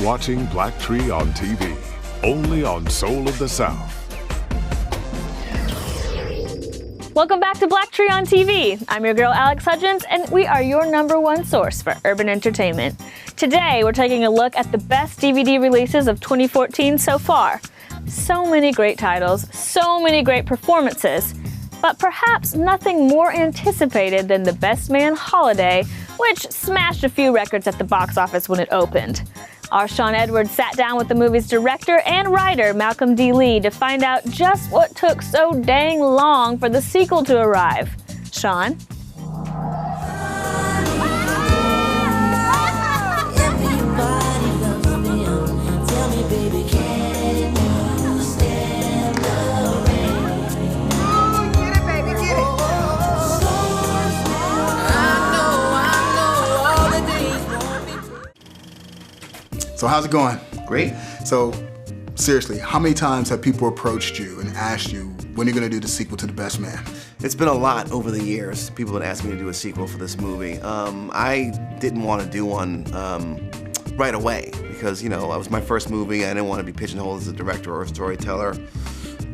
watching BLACKTREE on TV, only on Soul of the South. Welcome back to BLACKTREE on TV. I'm your girl Alex Hudgens, and we are your #1 source for urban entertainment. Today, we're taking a look at the best DVD releases of 2014 so far. So many great titles, so many great performances, but perhaps nothing more anticipated than The Best Man Holiday, which smashed a few records at the box office when it opened. Our Sean Edwards sat down with the movie's director and writer, Malcolm D. Lee, to find out just what took so dang long for the sequel to arrive. Sean? So how's it going? Great. So seriously, how many times have people approached you and asked you when you're gonna do the sequel to The Best Man? It's been a lot over the years. People have asked me to do a sequel for this movie. I didn't want to do one right away because, you know, it was my first movie. I didn't want to be pigeonholed as a director or a storyteller.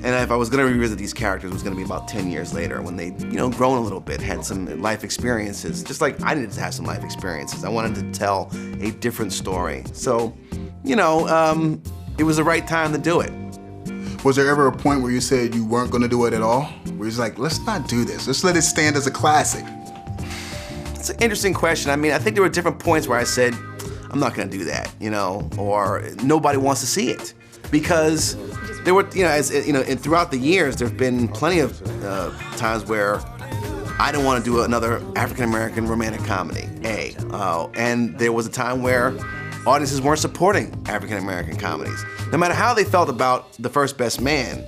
And if I was going to revisit these characters, it was going to be about 10 years later when they, you know, grown a little bit, had some life experiences. Just like I needed to have some life experiences. I wanted to tell a different story. So, you know, it was the right time to do it. Was there ever a point where you said you weren't going to do it at all? Where you're like, let's not do this. Let's let it stand as a classic. It's an interesting question. I mean, I think there were different points where I said, I'm not going to do that, you know, or nobody wants to see it. Because there were, you know, and throughout the years, there've been plenty of times where I didn't want to do another African-American romantic comedy, and there was a time where audiences weren't supporting African-American comedies. No matter how they felt about The First Best Man,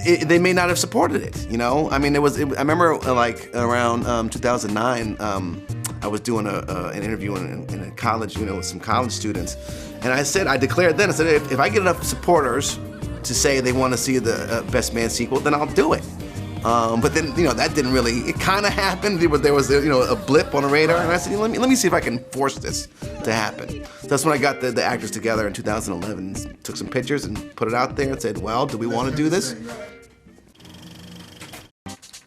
they may not have supported it, you know? I mean, I remember like around 2009, I was doing an interview in a college, you know, with some college students. And I declared then, I said, if I get enough supporters to say they want to see the Best Man sequel, then I'll do it. But then, you know, that didn't really, it kind of happened. There was, you know, a blip on the radar, and I said, let me see if I can force this to happen. So that's when I got the actors together in 2011, took some pictures and put it out there and said, well, do we want to do this?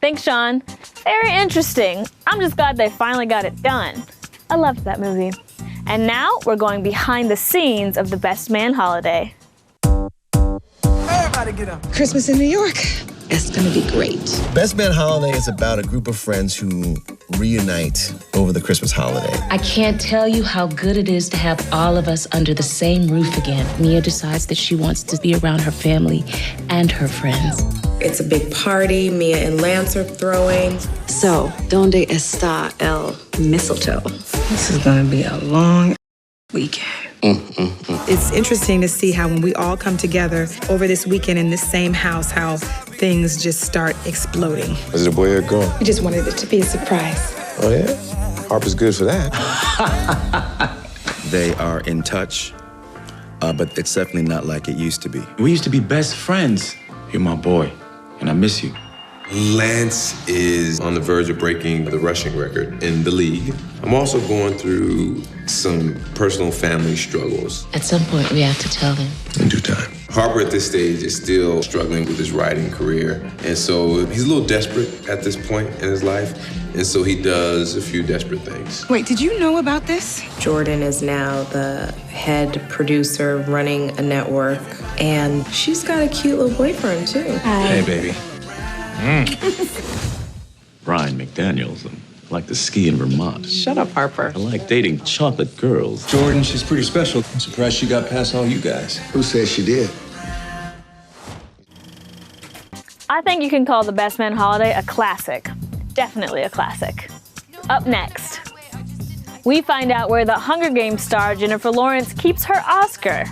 Thanks, Sean. Very interesting. I'm just glad they finally got it done. I loved that movie. And now we're going behind the scenes of The Best Man Holiday. Everybody get up. Christmas in New York. It's gonna be great. Best Man Holiday is about a group of friends who reunite over the Christmas holiday. I can't tell you how good it is to have all of us under the same roof again. Mia decides that she wants to be around her family and her friends. It's a big party. Mia and Lance are throwing. So, ¿dónde está el mistletoe? This is gonna be a long weekend. It's interesting to see how when we all come together over this weekend in this same house, how things just start exploding. Is it a boy or a girl? We just wanted it to be a surprise. Oh, yeah? Harper's good for that. They are in touch, but it's definitely not like it used to be. We used to be best friends. You're my boy, and I miss you. Lance is on the verge of breaking the rushing record in the league. I'm also going through some personal family struggles. At some point, we have to tell them. In due time. Harper at this stage is still struggling with his writing career. And so he's a little desperate at this point in his life. And so he does a few desperate things. Wait, did you know about this? Jordan is now the head producer running a network. And she's got a cute little boyfriend, too. Hi. Hey, baby. Brian McDaniels. I like to ski in Vermont. Shut up, Harper. I like dating chocolate girls. Jordan, she's pretty special. I'm surprised she got past all you guys. Who says she did? I think you can call The Best Man Holiday a classic. Definitely a classic. Up next, we find out where the Hunger Games star Jennifer Lawrence keeps her Oscar.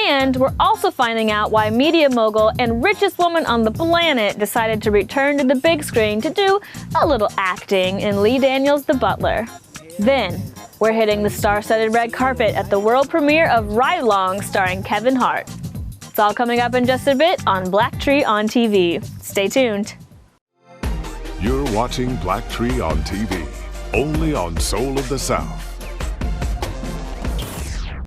And we're also finding out why media mogul and richest woman on the planet decided to return to the big screen to do a little acting in Lee Daniels' The Butler. Then, we're hitting the star-studded red carpet at the world premiere of Ride Along starring Kevin Hart. It's all coming up in just a bit on BLACKTREE on TV. Stay tuned. You're watching BLACKTREE on TV, only on Soul of the South.